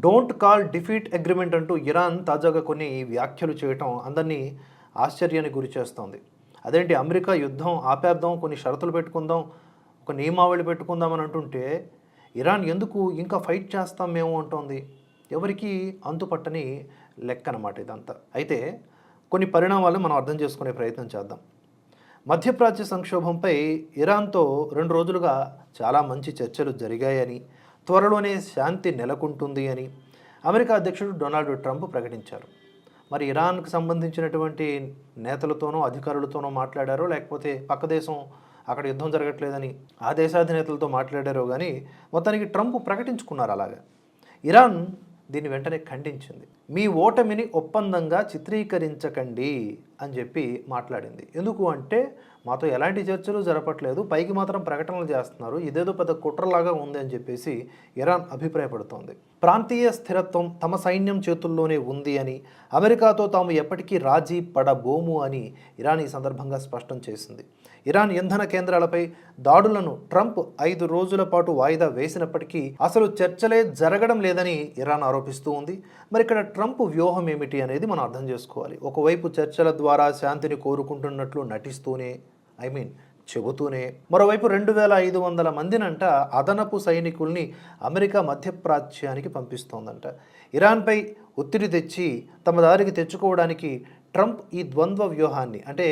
Don't call defeat agreement అంటూ Iran తాజాగా కొన్ని వ్యాఖ్యలు చేయటం అందరినీ ఆశ్చర్యానికి గురి చేస్తోంది. అదేంటి, అమెరికా యుద్ధం ఆపేద్దాం, కొన్ని షరతులు పెట్టుకుందాం, ఒక నియమావళి పెట్టుకుందాం అని అంటుంటే ఇరాన్ ఎందుకు ఇంకా ఫైట్ చేస్తాం మేము అంటోంది. ఎవరికి అంతుపట్టని లెక్క అన్నమాట ఇదంతా. అయితే కొన్ని పరిణామాలు మనం అర్థం చేసుకునే ప్రయత్నం చేద్దాం. మధ్యప్రాచ్య సంక్షోభంపై ఇరాన్తో 2 రోజులుగా చాలా మంచి చర్చలు జరిగాయని, త్వరలోనే శాంతి నెలకొంటుంది అని అమెరికా అధ్యక్షుడు డొనాల్డ్ ట్రంప్ ప్రకటించారు. మరి ఇరాన్కు సంబంధించినటువంటి నేతలతోనో అధికారులతోనో మాట్లాడారో, లేకపోతే పక్క దేశం అక్కడ యుద్ధం జరగట్లేదని ఆ దేశాధినేతలతో మాట్లాడారో కానీ మొత్తానికి ట్రంప్ ప్రకటించుకున్నారు అలాగా. ఇరాన్ దీన్ని వెంటనే ఖండించింది. మీ ఓటమిని ఒప్పందంగా చిత్రీకరించకండి అని చెప్పి మాట్లాడింది. ఎందుకు అంటే, మాతో ఎలాంటి చర్చలు జరపట్లేదు, పైకి మాత్రం ప్రకటనలు చేస్తున్నారు, ఇదేదో పెద్ద కుట్రలాగా ఉంది అని చెప్పేసి ఇరాన్ అభిప్రాయపడుతోంది. ప్రాంతీయ స్థిరత్వం తమ సైన్యం చేతుల్లోనే ఉంది అని, అమెరికాతో తాము ఎప్పటికీ రాజీ పడబోము అని ఇరాన్ ఈ సందర్భంగా స్పష్టం చేసింది. ఇరాన్ ఇంధన కేంద్రాలపై దాడులను ట్రంప్ 5 రోజుల పాటు వాయిదా వేసినప్పటికీ అసలు చర్చలే జరగడం లేదని ఇరాన్ ఆరోపిస్తూ ఉంది. మరి ఇక్కడ ట్రంప్ వ్యూహం ఏమిటి అనేది మనం అర్థం చేసుకోవాలి. ఒకవైపు చర్చల ద్వారా శాంతిని కోరుకుంటున్నట్లు నటిస్తూనే, చెబుతూనే, మరోవైపు 2500 మందినంట అదనపు సైనికుల్ని అమెరికా మధ్యప్రాచ్యానికి పంపిస్తోందంట. ఇరాన్పై ఒత్తిడి తెచ్చి తమ దారికి తెచ్చుకోవడానికి ట్రంప్ ఈ ద్వంద్వ వ్యూహాన్ని, అంటే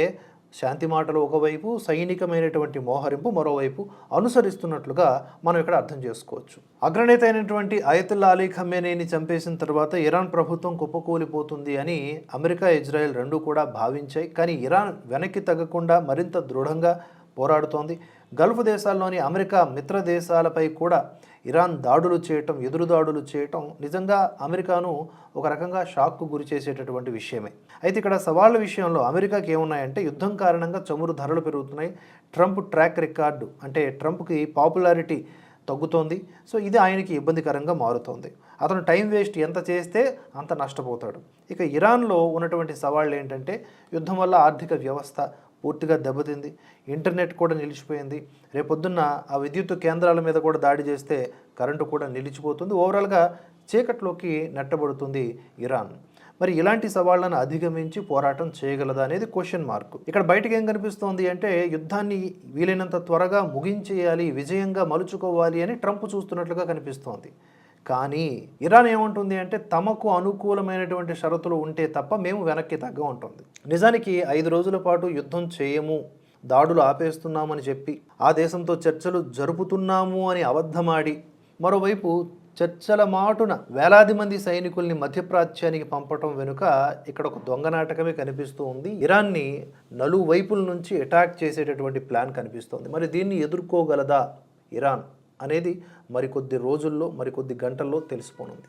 శాంతి మాటలు ఒకవైపు, సైనికమైనటువంటి మోహరింపు మరోవైపు అనుసరిస్తున్నట్లుగా మనం ఇక్కడ అర్థం చేసుకోవచ్చు. అగ్రనేత అయినటువంటి అయతుల్లా అలీ ఖమేనీని చంపేసిన తర్వాత ఇరాన్ ప్రభుత్వం కుప్పకూలిపోతుంది అని అమెరికా, ఇజ్రాయెల్ రెండూ కూడా భావించాయి. కానీ ఇరాన్ వెనక్కి తగ్గకుండా మరింత దృఢంగా పోరాడుతోంది. గల్ఫ్ దేశాల్లోని అమెరికా మిత్ర దేశాలపై కూడా ఇరాన్ దాడులు చేయటం, ఎదురు దాడులు చేయటం నిజంగా అమెరికాను ఒక రకంగా షాక్కు గురి చేసేటటువంటి విషయమే. అయితే ఇక్కడ సవాళ్ళ విషయంలో అమెరికాకి ఏమున్నాయంటే, యుద్ధం కారణంగా చమురు ధరలు పెరుగుతున్నాయి, ట్రంప్ ట్రాక్ రికార్డు, అంటే ట్రంప్కి పాపులారిటీ తగ్గుతోంది. సో ఇది ఆయనకి ఇబ్బందికరంగా మారుతోంది. అతను టైం వేస్ట్ ఎంత చేస్తే అంత నష్టపోతాడు. ఇక ఇరాన్లో ఉన్నటువంటి సవాళ్ళు ఏంటంటే, యుద్ధం వల్ల ఆర్థిక వ్యవస్థ పూర్తిగా దెబ్బతింది, ఇంటర్నెట్ కూడా నిలిచిపోయింది, రేపొద్దున్న ఆ విద్యుత్ కేంద్రాల మీద కూడా దాడి చేస్తే కరెంటు కూడా నిలిచిపోతుంది, ఓవరాల్గా చీకట్లోకి నెట్టబడుతుంది ఇరాన్. మరి ఇలాంటి సవాళ్లను అధిగమించి పోరాటం చేయగలదా అనేది క్వశ్చన్ మార్క్. ఇక్కడ బయటకు ఏం కనిపిస్తోంది అంటే, యుద్ధాన్ని వీలైనంత త్వరగా ముగించేయాలి, విజయంగా మలుచుకోవాలి అని ట్రంప్ చూస్తున్నట్లుగా కనిపిస్తోంది. కానీ ఇరాన్ ఏమంటుంది అంటే, తమకు అనుకూలమైనటువంటి షరతులు ఉంటే తప్ప మేము వెనక్కి తగ్గ ఉంటుంది. నిజానికి 5 రోజుల పాటు యుద్ధం చేయము, దాడులు ఆపేస్తున్నామని చెప్పి ఆ దేశంతో చర్చలు జరుపుతున్నాము అని అబద్ధమాడి, మరోవైపు చర్చల మాటున వేలాది మంది సైనికుల్ని మధ్యప్రాచ్యానికి పంపటం వెనుక ఇక్కడ ఒక దొంగ నాటకమే కనిపిస్తూ ఉంది. ఇరాన్ని నలువైపుల నుంచి అటాక్ చేసేటటువంటి ప్లాన్ కనిపిస్తోంది. మరి దీన్ని ఎదుర్కోగలదా ఇరాన్ అనేది మరికొద్ది రోజుల్లో, మరికొద్ది గంటల్లో తెలిసిపోనుంది.